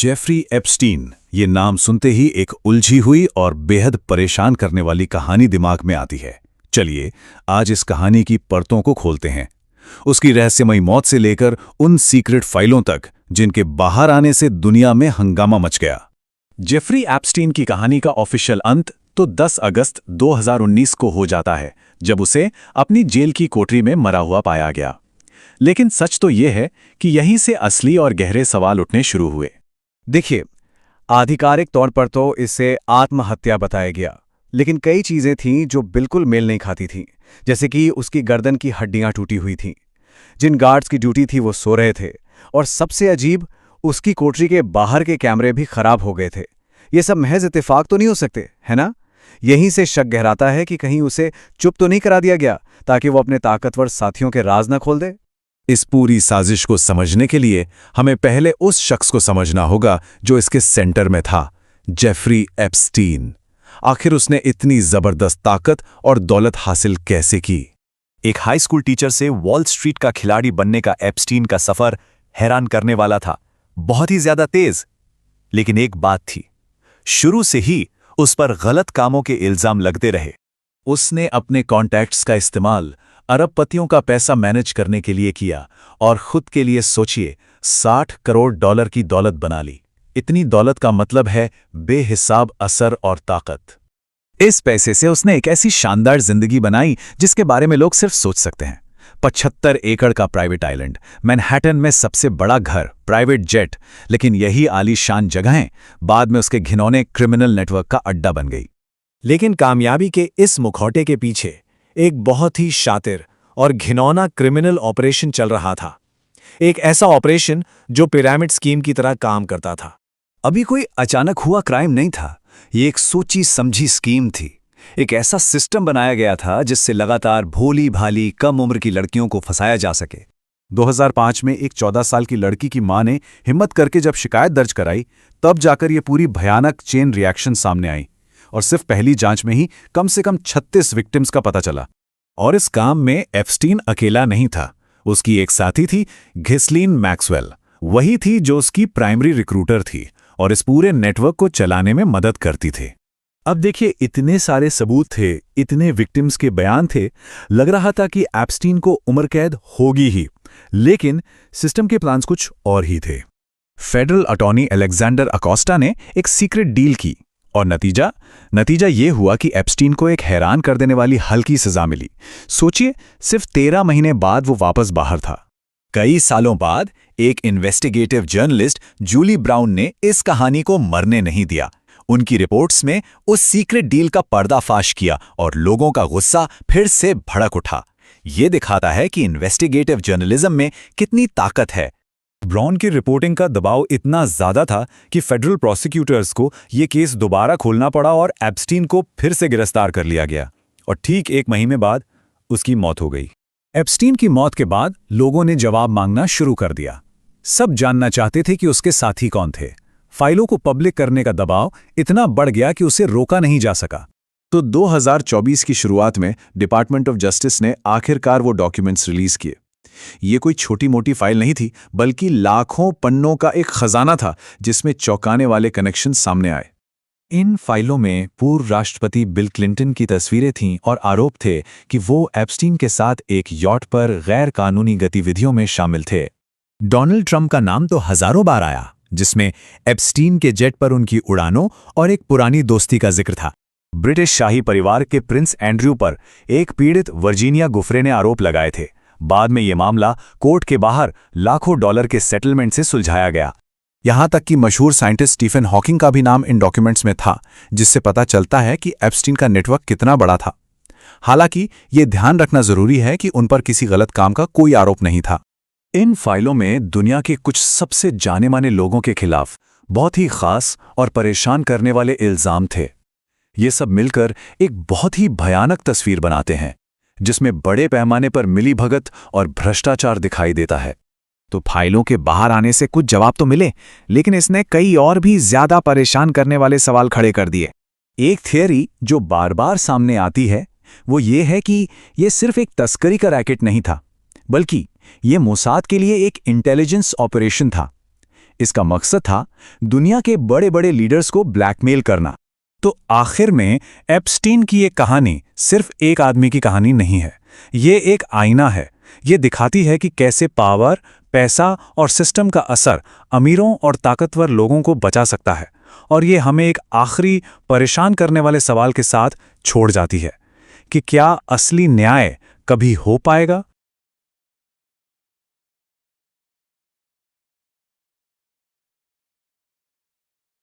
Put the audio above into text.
Jeffrey Epstein, ये नाम सुनते ही एक उलझी हुई और बेहद परेशान करने वाली कहानी दिमाग में आती है। चलिए आज इस कहानी की परतों को खोलते हैं, उसकी रहस्यमयी मौत से लेकर उन सीक्रेट फाइलों तक जिनके बाहर आने से दुनिया में हंगामा मच गया। जेफरी एप्स्टीन की कहानी का ऑफिशियल अंत तो 10 अगस्त 2019 को हो जाता है, जब उसे अपनी जेल की कोठरी में मरा हुआ पाया गया। लेकिन सच तो यह है कि यहीं से असली और गहरे सवाल उठने शुरू हुए। देखिए, आधिकारिक तौर पर तो इसे आत्महत्या बताया गया, लेकिन कई चीजें थीं जो बिल्कुल मेल नहीं खाती थीं। जैसे कि उसकी गर्दन की हड्डियां टूटी हुई थीं, जिन गार्ड्स की ड्यूटी थी वो सो रहे थे, और सबसे अजीब, उसकी कोठरी के बाहर के कैमरे भी खराब हो गए थे। ये सब महज इत्तेफाक तो नहीं हो सकते, है ना? यहीं से शक गहराता है कि कहीं उसे चुप तो नहीं करा दिया गया ताकि वो अपने ताकतवर साथियों के राज न खोल दे। इस पूरी साजिश को समझने के लिए हमें पहले उस शख्स को समझना होगा जो इसके सेंटर में था, जेफरी एप्स्टीन। आखिर उसने इतनी जबरदस्त ताकत और दौलत हासिल कैसे की? एक हाई स्कूल टीचर से वॉल स्ट्रीट का खिलाड़ी बनने का एप्स्टीन का सफर हैरान करने वाला था, बहुत ही ज्यादा तेज। लेकिन एक बात थी, शुरू से ही उस पर गलत कामों के इल्जाम लगते रहे। उसने अपने कॉन्टैक्ट्स का इस्तेमाल अरबपतियों का पैसा मैनेज करने के लिए किया और खुद के लिए सोचिए $60 करोड़ की दौलत बना ली। इतनी दौलत का मतलब है बेहिसाब असर और ताकत। इस पैसे से उसने एक ऐसी शानदार जिंदगी बनाई जिसके बारे में लोग सिर्फ सोच सकते हैं। 75 एकड़ का प्राइवेट आइलैंड, मैनहट्टन में सबसे बड़ा घर, प्राइवेट जेट। लेकिन यही आलीशान जगहें बाद में उसके घिनौने क्रिमिनल नेटवर्क का अड्डा बन गई। लेकिन कामयाबी के इस मुखौटे के पीछे एक बहुत ही शातिर और घिनौना क्रिमिनल ऑपरेशन चल रहा था। एक ऐसा ऑपरेशन जो पिरामिड स्कीम की तरह काम करता था। अभी कोई अचानक हुआ क्राइम नहीं था, ये एक सोची समझी स्कीम थी। एक ऐसा सिस्टम बनाया गया था जिससे लगातार भोली भाली कम उम्र की लड़कियों को फंसाया जा सके। 2005 में एक 14 साल की लड़की की मां ने हिम्मत करके जब शिकायत दर्ज कराई, तब जाकर यह पूरी भयानक चेन रिएक्शन सामने आई, और सिर्फ पहली जांच में ही कम से कम 36 विक्टिम्स का पता चला। और इस काम में एप्स्टीन अकेला नहीं था, उसकी एक साथी थी, घिस्लीन मैक्सवेल। वही थी जो उसकी प्राइमरी रिक्रूटर थी और इस पूरे नेटवर्क को चलाने में मदद करती थी। अब देखिए, इतने सारे सबूत थे, इतने विक्टिम्स के बयान थे, लग रहा था कि एप्स्टीन को उम्र कैद होगी ही। लेकिन सिस्टम के प्लान्स कुछ और ही थे। फेडरल अटॉर्नी अलेक्जेंडर अकोस्टा ने एक सीक्रेट डील की, और नतीजा ये हुआ कि एप्स्टीन को एक हैरान कर देने वाली हल्की सजा मिली। सोचिए, सिर्फ 13 महीने बाद वो वापस बाहर था। कई सालों बाद एक इन्वेस्टिगेटिव जर्नलिस्ट जूली ब्राउन ने इस कहानी को मरने नहीं दिया। उनकी रिपोर्ट्स में उस सीक्रेट डील का पर्दाफाश किया और लोगों का गुस्सा फिर से भड़क उठा। ये दिखाता है कि इन्वेस्टिगेटिव जर्नलिज्म में कितनी ताकत है। ब्राउन की रिपोर्टिंग का दबाव इतना ज्यादा था कि फेडरल प्रोसिक्यूटर्स को यह केस दोबारा खोलना पड़ा और एप्स्टीन को फिर से गिरफ्तार कर लिया गया। और ठीक 1 महीने बाद उसकी मौत हो गई। एप्स्टीन की मौत के बाद लोगों ने जवाब मांगना शुरू कर दिया। सब जानना चाहते थे कि उसके साथी कौन थे। फाइलों को पब्लिक करने का दबाव इतना बढ़ गया कि उसे रोका नहीं जा सका। तो 2024 की शुरुआत में डिपार्टमेंट ऑफ जस्टिस ने आखिरकार वो डॉक्यूमेंट्स रिलीज किए। ये कोई छोटी मोटी फाइल नहीं थी, बल्कि लाखों पन्नों का एक खजाना था जिसमें चौंकाने वाले कनेक्शन सामने आए। इन फाइलों में पूर्व राष्ट्रपति बिल क्लिंटन की तस्वीरें थीं और आरोप थे कि वो एप्स्टीन के साथ एक यॉट पर गैर कानूनी गतिविधियों में शामिल थे। डोनाल्ड ट्रंप का नाम तो हजारों बार आया, जिसमें एप्स्टीन के जेट पर उनकी उड़ानों और एक पुरानी दोस्ती का जिक्र था। ब्रिटिश शाही परिवार के प्रिंस एंड्रयू पर एक पीड़ित वर्जीनिया गुफरे ने आरोप लगाए थे। बाद में ये मामला कोर्ट के बाहर लाखों डॉलर के सेटलमेंट से सुलझाया गया। यहां तक कि मशहूर साइंटिस्ट स्टीफन हॉकिंग का भी नाम इन डॉक्यूमेंट्स में था, जिससे पता चलता है कि एप्स्टीन का नेटवर्क कितना बड़ा था। हालांकि ये ध्यान रखना जरूरी है कि उन पर किसी गलत काम का कोई आरोप नहीं था। इन फाइलों में दुनिया के कुछ सबसे जाने माने लोगों के खिलाफ बहुत ही खास और परेशान करने वाले इल्जाम थे। ये सब मिलकर एक बहुत ही भयानक तस्वीर बनाते हैं, जिसमें बड़े पैमाने पर मिलीभगत और भ्रष्टाचार दिखाई देता है। तो फाइलों के बाहर आने से कुछ जवाब तो मिले, लेकिन इसने कई और भी ज्यादा परेशान करने वाले सवाल खड़े कर दिए। एक थियरी जो बार बार सामने आती है वो ये है कि ये सिर्फ एक तस्करी का रैकेट नहीं था, बल्कि ये मोसाद के लिए एक इंटेलिजेंस ऑपरेशन था। इसका मकसद था दुनिया के बड़े बड़े लीडर्स को ब्लैकमेल करना। तो आखिर में एप्स्टीन की ये कहानी सिर्फ एक आदमी की कहानी नहीं है। ये एक आईना है। ये दिखाती है कि कैसे पावर, पैसा और सिस्टम का असर अमीरों और ताकतवर लोगों को बचा सकता है। और ये हमें एक आखिरी परेशान करने वाले सवाल के साथ छोड़ जाती है कि क्या असली न्याय कभी हो पाएगा?